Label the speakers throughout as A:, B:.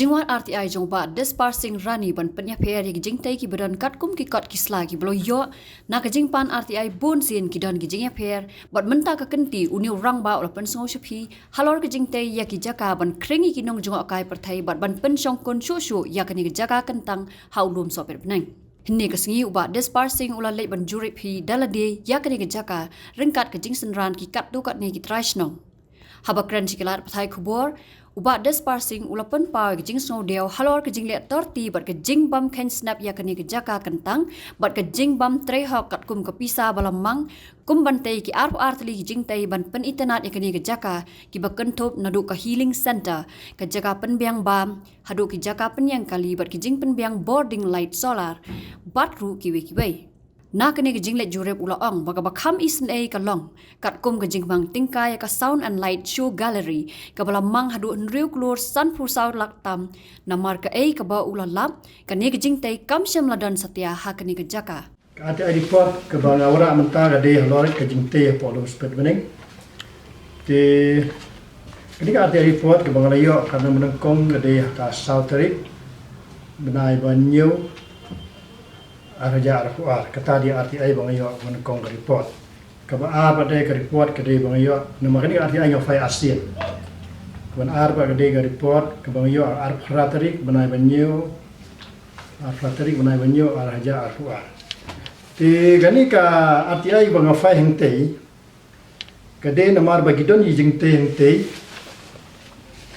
A: Jingwat RTI jongba disparsing rani ban penyapher ki jingtai ki beran katkum ki kot kisla ki blo yo na ka jingpan RTI bon sin ki don ki jingapher bat menta ka kenti uni rang ba ula pen songo shapi halor ki jingtai ya ki jaka ban kringi ki nong jonga kai perthai bat ban pen song kon shu ya ka ni ki jaka kentang haulum soper benang Hini kesengi ubat disparsing ula lek ban jurip hi dalade ya ka ni ki jaka ringkat ka jingsen ran ki kat do kat ni ki trashnong habakran sikilat pathai kubor ubat disparsing ulapan pau ke jing snow deo halor ke jing le torti bat ke jing bam ken snap ya kani ke jaka kentang bat ke jing bam tre hok kat kum ke pisa balamang kum bantai ki arp artli ki jing tai ban pen internet ya kani ke jaka ki bakentop nadu ka healing center ke jaka pen biang bam hadu ki jaka pen yang kali bat ki jing pen biang boarding light solar bat ru ki we ki bai na kene ke jinglet jurep ula ong baga bakham isen ei ka long kat kum ke jingbang tingkai ka sound and light show gallery ka bala mang hadu nriu klur san phu saud laktam namar ka ei ka ba ula lap ka ne ke jingtai kam shem ladan satya ha kene ke jaka
B: ka ati report ke bang awra menta ga de lor ke jingtai po lo spet bening te kini ka ati report ke bang layo kana menengkong ga de ka south tarik benai banyu araja arfuar kata dia RTI bangayo menekong ke report kaba pada ke report ke dia bangayo nama kini RTI yang fai asin ban arba ke dia ke report ke bangayo arfratrik benai banyu arfratrik benai banyu araja arfuar ti gani ka RTI bangayo fai hengtei ke dia namar bagidon jingtei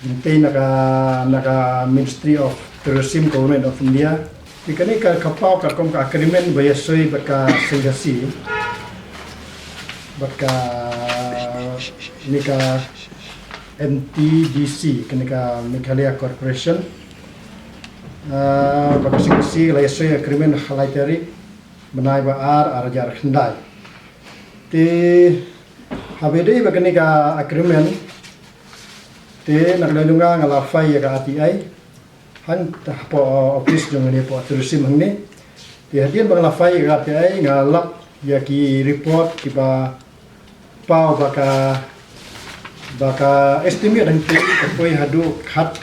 B: hengtei naka Ministry of Tourism Government of India Ikani ka kapau ka kom ka agreement bayasoi baka singasi baka nika MTDC kenika Meghalaya Corporation baka singasi layasoi agreement halai tari benai ba arajar khendai te habede baka nika agreement te naglunga ngala fai ya ka RTI han po office jong ni po tourism hangni ti hadian bang lafai ga ai ngalap ya ki report ki ba pau baka estimate dan ki koi hadu khat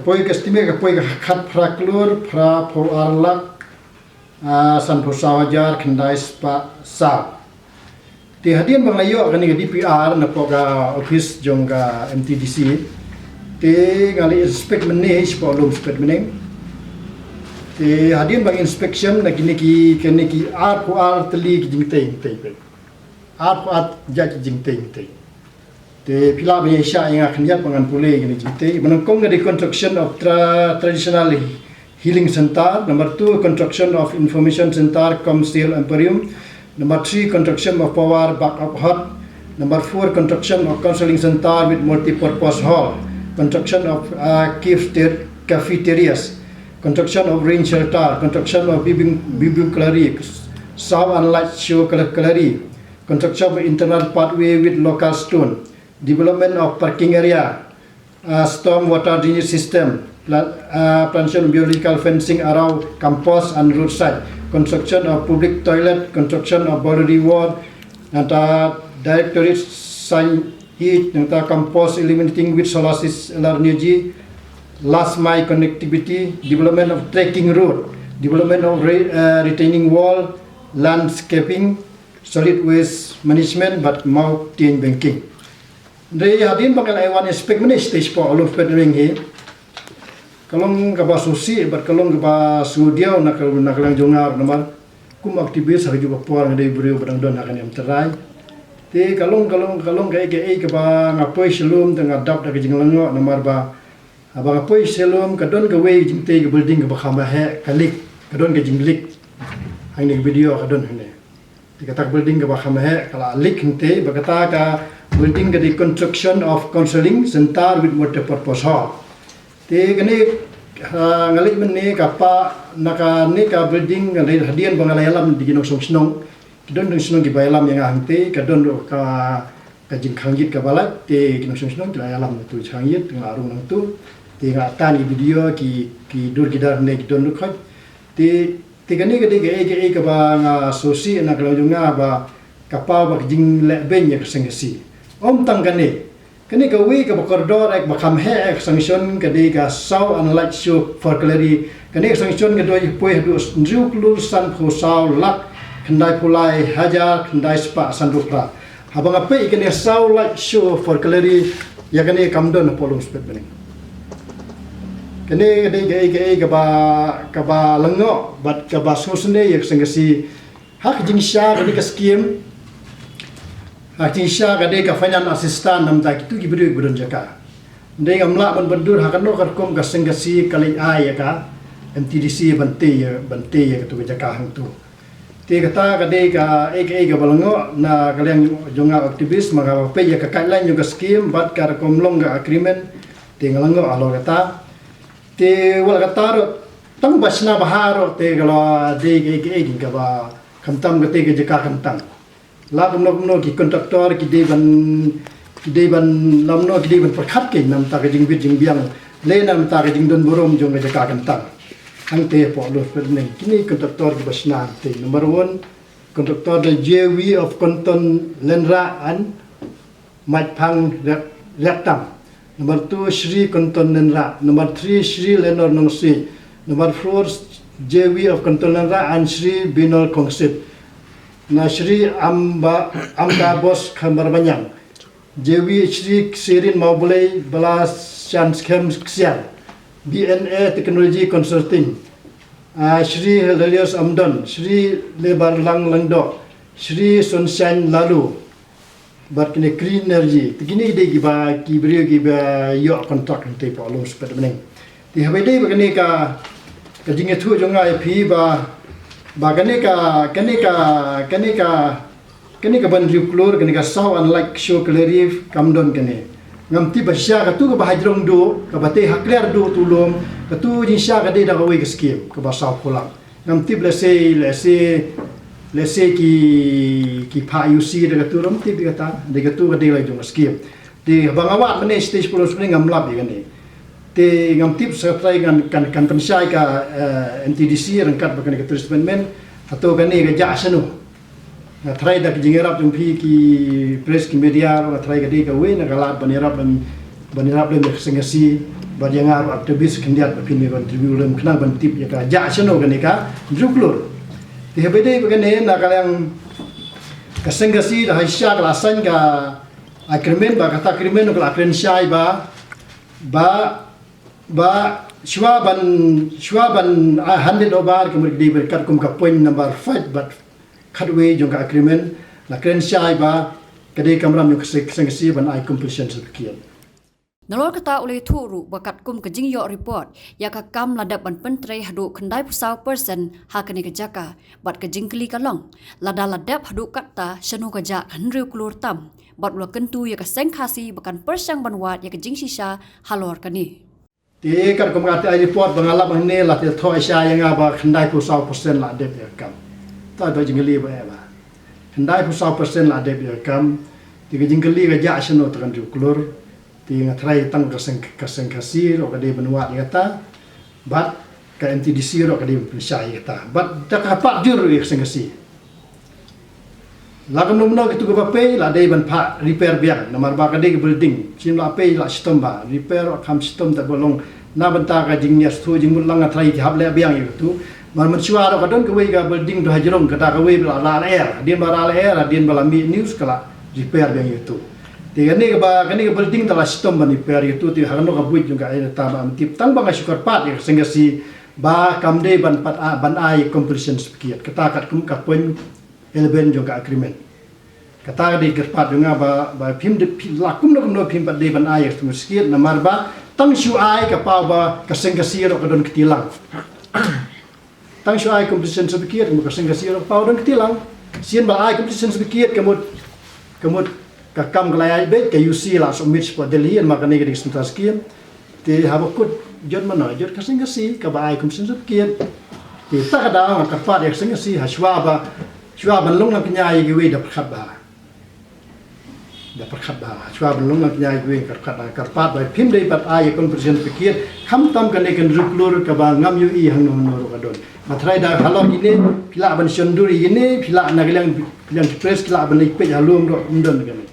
B: koi estimate koi khat praklur pra po arlak san po sawajar khandai spa sa ti hadian bang layo kani DPR na po ga office jong ga MTDC te ngali inspect manage po lum inspect mening te hadin bang inspection na kini ki art ko art li ki jingteng te art ja ki jingteng te pila be sha yang akhnya pangan pule kini jingteng menengkong di construction of traditional healing center number 2 construction of information center commercial emporium number 3 construction of power backup hut number 4 construction of counseling center with multi-purpose hall construction of cafeterias, construction of rain shelter, construction of biblioculary, sound and light show gallery, construction of internal pathway with local stone, development of parking area, storm water drainage system, plantation of biological fencing around campus and roadside, construction of public toilet, construction of boundary wall, and directorate sign heat nanta campus eliminating with solar energy, last mile connectivity, development of trekking road, development of retaining wall, landscaping, solid waste management, but mountain banking. Dari hadin bakal aiwan inspect mana stage po aluf pedring he. Kalong kaba susi, but kalong kaba sudiau nakalang jongar namar kum aktivis hari juga puan dari beriu badang don akan yang terai. Ti kalong kai ke ba ngapoi selum tengah dap dak jing lengo nomor ba abang ngapoi selum kadon ke we jing te ke building ke ba khama he kalik kadon ke jing lik hang ni video kadon hne ti kata building ke ba khama he kala lik hinte ba kata ka building ke di construction of counseling center with multi-purpose hall ti kene ngalik men ni kapa naka ni ka building ngalai hadian bangalayalam di ginong song kadon dong senong ki bayalam yang angte kadon ka jing khanggit ka balat te kinong senong ki alam tu khanggit tengah arung nang tu te ngatan video ki dur kidar ne ki don khot te kane ke ke ba nga sosi na kalau junga ba kapa ba jing le ben ya sengesi om tang kane Kani ka we ka koridor ek bakam he ek sanction ka de ka sau unlike show for clarity kani sanction ka doi poi du nju klur san phu sau lak khandai pulai hajar khandai spa san rupra habang ape kani sau like show for clarity ya kani kamdon polum spet bani kani de ka ba lengo bat ka ba susne yak sangasi hak jingsha kani ka scheme Aktisha kade ka finance assistant nam ta kitu gibru gurun jaka. Ndai amla ban bandur hakano karkom ka sengasi kali ai ka MTDC bante ya tu jaka hang tu. Te kata kade ka ek balango na kalian jonga aktivis maga pe ya ka kailan juga scheme bat ka komlong ga agreement te ngalango alo kata te wal kata ro tang basna baharo te galo de ek ka ba kamtam ka te ka jaka kamtam. Lagu nomno ki kontraktor ki deban lamno ki deban perkhat ke nam ta ka jing bit jing biang le nam ta ka jing don borom jong ka jaka kan tang hang te po lo perne kini kontraktor ki basna te number 1 kontraktor the JV of Konton Lenra an Mat Phang Raktam number 2 Shri Konton Lenra number 3 Shri Lenor Nongsi number 4 JV of Konton Lenra and Shri Binol Kongsit na Shri Amda Bos Khambar Banyang Jewi Shri Sirin Maubulai Balas Chans Khem Ksian BNA Technology Consulting Shri Lelios Amdon Shri Lebar Lang Langdo Shri Sunshine Lalu bat kini green energy begini de giba kibrio giba yo kontrak te po lo spet bening di habe de begini ka jinge thu jonga pi ba kani ka ban klur kani ka saw unlike show clarif kamdon kani ngamti basya ka tu ka bahajrong do ka bate hakler do tulom ka tu jinsya ka de da we skim ka ba saw pulang ngamti lese ki pa UC de ka tu rom ti ka ta de ka tu ka de la jong skim di bangawat mane stage polos mane ngamlap kani te ngam tip supply kan pensai ka MTDC rangkat bakani ka treatment men atau kani ka jasanu na try da jingerap jumpi ki press ki media ro try ka de ka we na kalat banirap lem sengasi badyangar aktivis kendiat bapini contribute lem kena ban tip ya ka jasanu kani ka juklur te hebede bakani na kalang ka sengasi da haisya kelasan ka agreement ba kata agreement ka akren syai ba shwaban 100 obar kemudian di berkat kum ka point number 5 but kadwe jong ka agreement la kren syai ba kade kamram yung sengsi ban I completion sekian
A: Nalor kata oleh turu bakat kum ke jing yo report ya ka kam ladap ban pentre hadu kendai pusau person ha kene ke jaka bat ke jing kli kalong lada ladap hadu kata shanu ka jak hanriu klur tam bat ula kentu ya ka sengkhasi bakan persang banwat ya ke jing sisa halor kani
B: te kar kum ka report bangalap ne la te thoi sha yang ba kendai pusau person la dep ya kam ta ba jing li ba kendai pusau person la dep ya kam ti ke jing kli ka jak shanu tan klur ti ngatrai tang kaseng kasir o kade benua kata bat ka MTDC ro kade pensai kata bat tak apa jur kaseng kasir lagam nomno gitu ke pape la dei ban pa repair biang nomor ba kade ke building sim la pe la sistem ba repair kam sistem ta bolong na banta ka jingnya stu jing mulang ngatrai ki hable biang itu mar mencuar ka don ke we ga building do hajrong kata ka we la air dia bara air dia bala news kala repair biang itu kani ke building tala sistem ban repair itu ti hano ka buit juga ai ta ba tip tang ba sukar pat ya sehingga si ba kamde ban pat ban ai completion sekian katakat kum ka point 11 juga agreement kata di gerpat juga ba phim de lakum no phim pat de ban ai sekian namar ba tang shu ai ka pa ba ka sehingga si ro ka don ketilang tang shu ai completion sekian ka sehingga si ro pa don ketilang sien ba ai completion sekian kemud kakam kelai bet ke UC la submit spot delian makane ke disenta sekian ti habakut jod mana jod kasing kasi ka ba ai kum sin sekian ti ta kada ka pa de sing kasi hashwa ban long na knyai ge we da prakhat ba hashwa ban long na knyai ge we ka pa ba phim dei pat ai kon present sekian kham tam kane kan ruklur ka ba ngam yu I hang no ro ka don matrai da halon ini pila ban shonduri ini pila naglang press pila ban ikpe halum ro undon kane